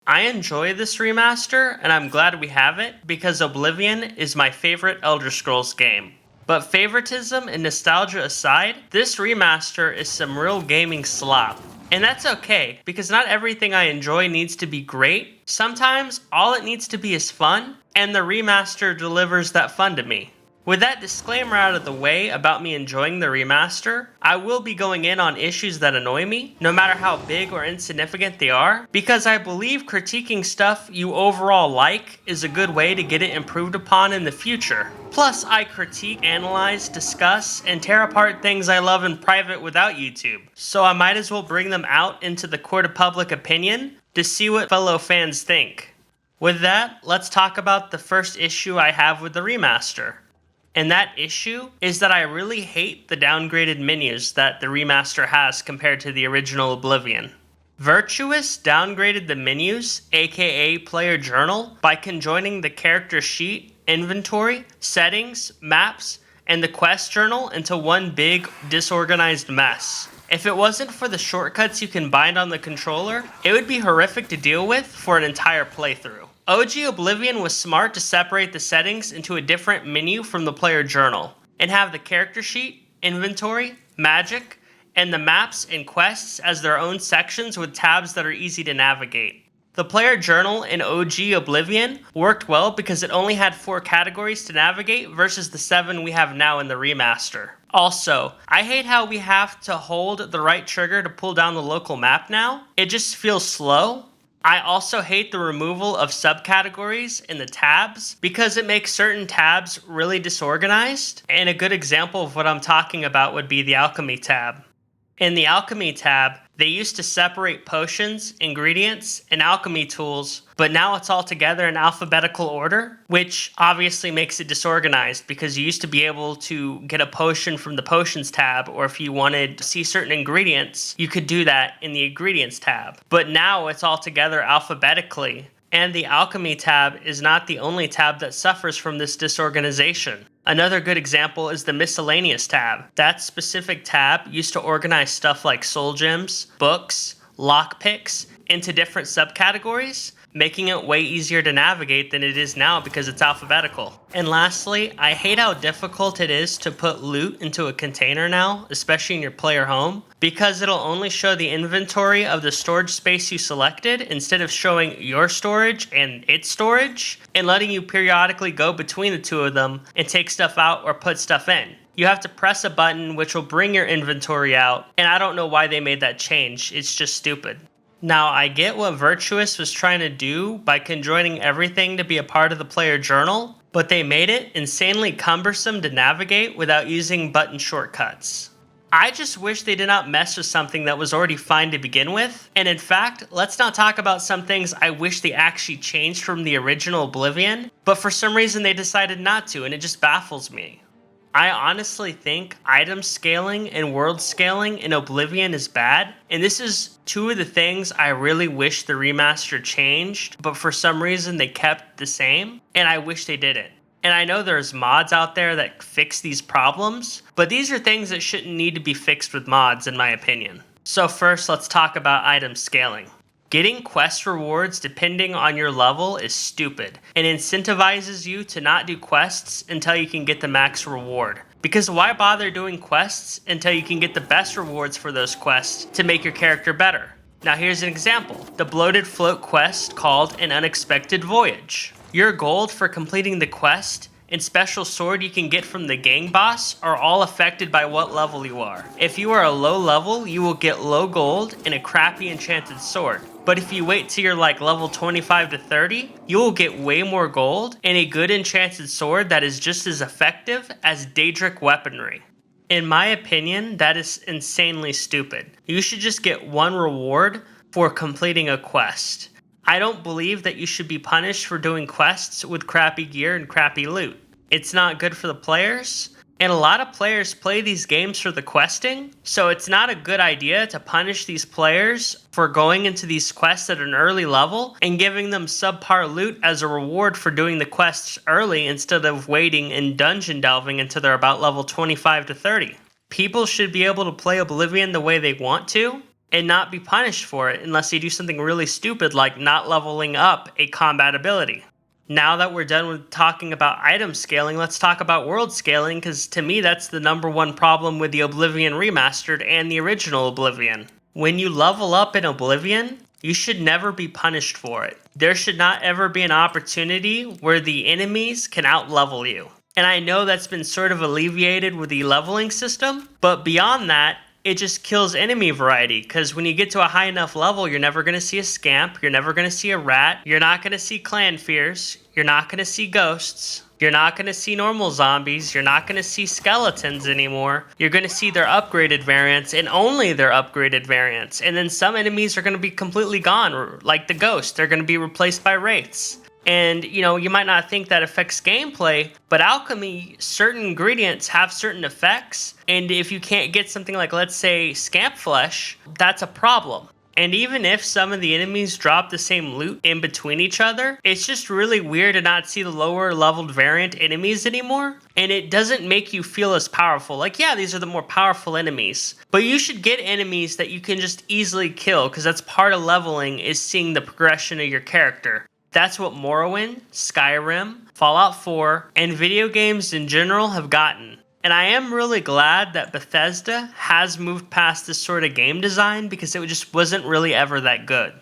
I enjoy this remaster, and I'm glad we have it, because Oblivion is my favorite Elder Scrolls game. But favoritism and nostalgia aside, this remaster is some real gaming slop. And that's okay, because not everything I enjoy needs to be great. Sometimes, all it needs to be is fun, and the remaster delivers that fun to me. With that disclaimer out of the way about me enjoying the remaster, I will be going in on issues that annoy me, no matter how big or insignificant they are, because I believe critiquing stuff you overall like is a good way to get it improved upon in the future. Plus, I critique, analyze, discuss, and tear apart things I love in private without YouTube, so I might as well bring them out into the court of public opinion to see what fellow fans think. With that, let's talk about the first issue I have with the remaster. And that issue is that I really hate the downgraded menus that the remaster has compared to the original Oblivion. Virtuous downgraded the menus, aka Player Journal, by conjoining the character sheet, inventory, settings, maps, and the quest journal into one big, disorganized mess. If it wasn't for the shortcuts you can bind on the controller, it would be horrific to deal with for an entire playthrough. OG Oblivion was smart to separate the settings into a different menu from the player journal, and have the character sheet, inventory, magic, and the maps and quests as their own sections with tabs that are easy to navigate. The player journal in OG Oblivion worked well because it only had 4 categories to navigate versus the 7 we have now in the remaster. Also, I hate how we have to hold the right trigger to pull down the local map now. It just feels slow. I also hate the removal of subcategories in the tabs because it makes certain tabs really disorganized, and a good example of what I'm talking about would be the alchemy tab. In the alchemy tab, they used to separate potions, ingredients, and alchemy tools, but now it's all together in alphabetical order, which obviously makes it disorganized because you used to be able to get a potion from the potions tab, or if you wanted to see certain ingredients, you could do that in the ingredients tab. But now it's all together alphabetically, and the alchemy tab is not the only tab that suffers from this disorganization. Another good example is the miscellaneous tab. That specific tab used to organize stuff like soul gems, books, lockpicks into different subcategories, making it way easier to navigate than it is now because it's alphabetical. And lastly, I hate how difficult it is to put loot into a container now, especially in your player home, because it'll only show the inventory of the storage space you selected instead of showing your storage and its storage, and letting you periodically go between the two of them and take stuff out or put stuff in. You have to press a button which will bring your inventory out, and I don't know why they made that change, it's just stupid. Now, I get what Virtuous was trying to do by conjoining everything to be a part of the player journal, but they made it insanely cumbersome to navigate without using button shortcuts. I just wish they did not mess with something that was already fine to begin with, and in fact, let's not talk about some things I wish they actually changed from the original Oblivion, but for some reason they decided not to, and it just baffles me. I honestly think item scaling and world scaling in Oblivion is bad, and this is 2 of the things I really wish the remaster changed, but for some reason they kept the same, and I wish they didn't. And I know there's mods out there that fix these problems, but these are things that shouldn't need to be fixed with mods in my opinion. So first, let's talk about item scaling. Getting quest rewards depending on your level is stupid, and incentivizes you to not do quests until you can get the max reward. Because why bother doing quests until you can get the best rewards for those quests to make your character better? Now here's an example. The bloated float quest called An Unexpected Voyage. Your gold for completing the quest and special sword you can get from the gang boss are all affected by what level you are. If you are a low level, you will get low gold and a crappy enchanted sword. But if you wait till you're like level 25 to 30, you will get way more gold and a good enchanted sword that is just as effective as Daedric weaponry. In my opinion, that is insanely stupid. You should just get one reward for completing a quest. I don't believe that you should be punished for doing quests with crappy gear and crappy loot. It's not good for the players, and a lot of players play these games for the questing, so it's not a good idea to punish these players for going into these quests at an early level and giving them subpar loot as a reward for doing the quests early instead of waiting and dungeon delving until they're about level 25 to 30. People should be able to play Oblivion the way they want to, and not be punished for it unless you do something really stupid like not leveling up a combat ability. Now that we're done with talking about item scaling, let's talk about world scaling, because to me that's the number one problem with the Oblivion Remastered and the original Oblivion. When you level up in Oblivion, you should never be punished for it. There should not ever be an opportunity where the enemies can outlevel you. And I know that's been sort of alleviated with the leveling system, but beyond that, it just kills enemy variety, because when you get to a high enough level, you're never going to see a scamp, you're never going to see a rat, you're not going to see clan fears, you're not going to see ghosts, you're not going to see normal zombies, you're not going to see skeletons anymore, you're going to see their upgraded variants and only their upgraded variants. And then some enemies are going to be completely gone, like the ghost, they're going to be replaced by wraiths. And, you might not think that affects gameplay, but alchemy, certain ingredients have certain effects. And if you can't get something like, let's say, scamp flesh, that's a problem. And even if some of the enemies drop the same loot in between each other, it's just really weird to not see the lower leveled variant enemies anymore. And it doesn't make you feel as powerful. Like, yeah, these are the more powerful enemies. But you should get enemies that you can just easily kill, because that's part of leveling, is seeing the progression of your character. That's what Morrowind, Skyrim, Fallout 4, and video games in general have gotten. And I am really glad that Bethesda has moved past this sort of game design, because it just wasn't really ever that good.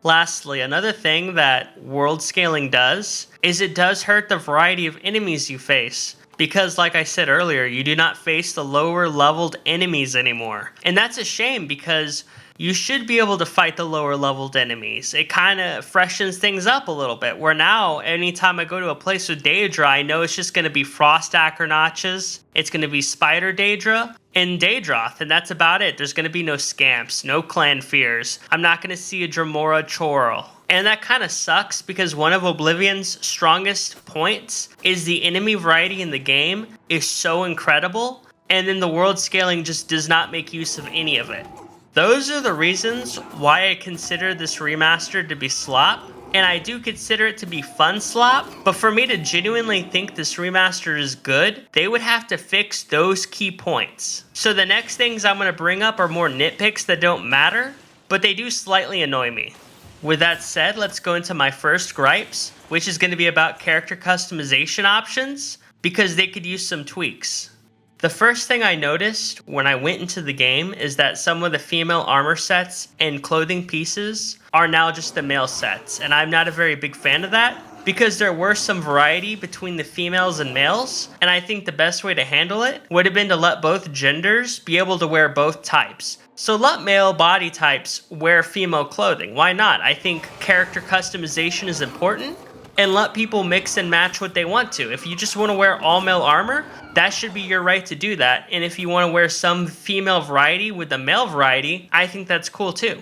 Lastly, another thing that world scaling does is it does hurt the variety of enemies you face. Because like I said earlier, you do not face the lower leveled enemies anymore. And that's a shame, because you should be able to fight the lower leveled enemies. It kind of freshens things up a little bit, where now anytime I go to a place with Daedra, I know it's just going to be Frost Acronachs, it's going to be Spider Daedra, and Daedroth, and that's about it. There's going to be no scamps, no clan fears. I'm not going to see a Dremora Chorl. And that kind of sucks, because one of Oblivion's strongest points is the enemy variety in the game is so incredible, and then the world scaling just does not make use of any of it. Those are the reasons why I consider this remaster to be slop, and I do consider it to be fun slop, but for me to genuinely think this remaster is good, they would have to fix those key points. So the next things I'm going to bring up are more nitpicks that don't matter, but they do slightly annoy me. With that said, let's go into my first gripes, which is going to be about character customization options, because they could use some tweaks. The first thing I noticed when I went into the game is that some of the female armor sets and clothing pieces are now just the male sets, and I'm not a very big fan of that, because there were some variety between the females and males, and I think the best way to handle it would have been to let both genders be able to wear both types. So let male body types wear female clothing. Why not? I think character customization is important, and let people mix and match what they want to. If you just want to wear all male armor, that should be your right to do that. And if you want to wear some female variety with the male variety, I think that's cool too.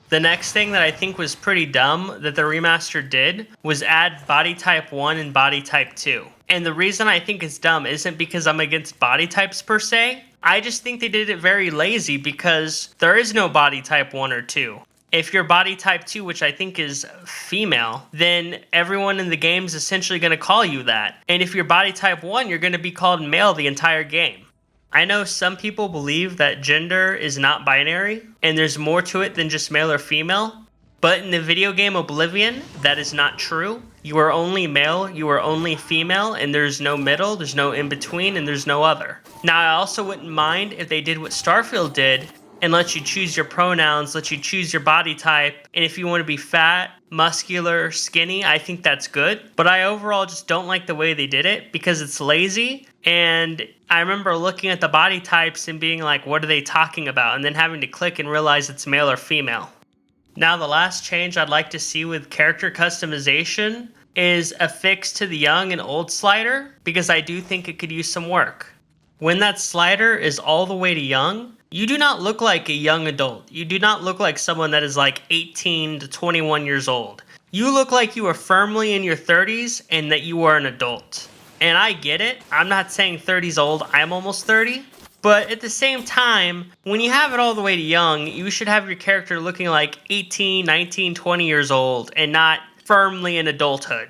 The next thing that I think was pretty dumb that the remaster did was add body type 1 and body type 2. And the reason I think it's dumb isn't because I'm against body types per se. I just think they did it very lazy, because there is no body type 1 or 2. If you're body type 2, which I think is female, then everyone in the game is essentially going to call you that. And if you're body type 1, you're going to be called male the entire game. I know some people believe that gender is not binary, and there's more to it than just male or female. But in the video game Oblivion, that is not true. You are only male, you are only female, and there's no middle, there's no in between, and there's no other. Now, I also wouldn't mind if they did what Starfield did, and let you choose your pronouns, let you choose your body type, and if you want to be fat, muscular, skinny, I think that's good. But I overall just don't like the way they did it, because it's lazy, and I remember looking at the body types and being like, what are they talking about? And then having to click and realize it's male or female. Now, the last change I'd like to see with character customization is a fix to the young and old slider, because I do think it could use some work. When that slider is all the way to young, you do not look like a young adult. You do not look like someone that is like 18 to 21 years old. You look like you are firmly in your 30s and that you are an adult. And I get it. I'm not saying 30's old. I'm almost 30. But at the same time, when you have it all the way to young, you should have your character looking like 18, 19, 20 years old and not firmly in adulthood.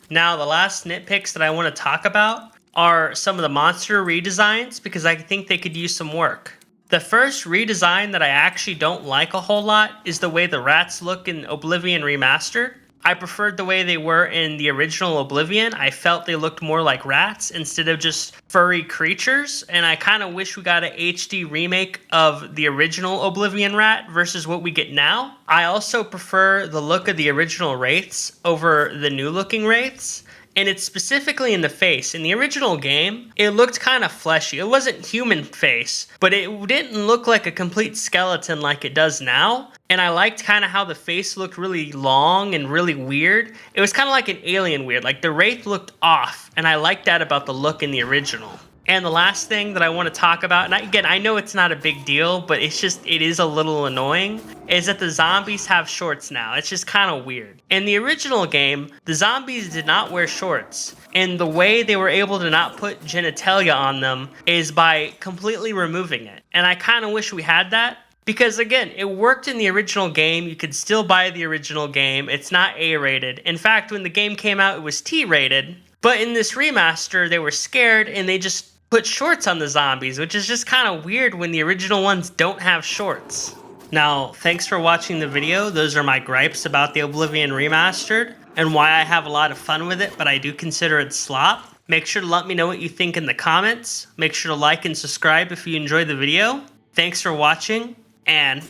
Now, the last nitpicks that I want to talk about are some of the monster redesigns, because I think they could use some work. The first redesign that I actually don't like a whole lot is the way the rats look in Oblivion Remastered. I preferred the way they were in the original Oblivion. I felt they looked more like rats instead of just furry creatures, and I kind of wish we got an HD remake of the original Oblivion rat versus what we get now. I also prefer the look of the original wraiths over the new looking wraiths. And it's specifically in the face. In the original game, it looked kind of fleshy. It wasn't human face, but it didn't look like a complete skeleton like it does now. And I liked kind of how the face looked really long and really weird. It was kind of like an alien weird. Like the wraith looked off, and I liked that about the look in the original. And the last thing that I want to talk about, and again, I know it's not a big deal, but it is a little annoying, is that the zombies have shorts now. It's just kind of weird. In the original game, the zombies did not wear shorts. And the way they were able to not put genitalia on them is by completely removing it. And I kind of wish we had that. Because again, it worked in the original game. You could still buy the original game. It's not A-rated. In fact, when the game came out, it was T-rated. But in this remaster, they were scared and they just put shorts on the zombies, which is just kind of weird when the original ones don't have shorts. Now, thanks for watching the video. Those are my gripes about the Oblivion Remastered and why I have a lot of fun with it, but I do consider it slop. Make sure to let me know what you think in the comments. Make sure to like and subscribe if you enjoyed the video. Thanks for watching, and...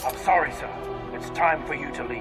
I'm sorry, sir. It's time for you to leave.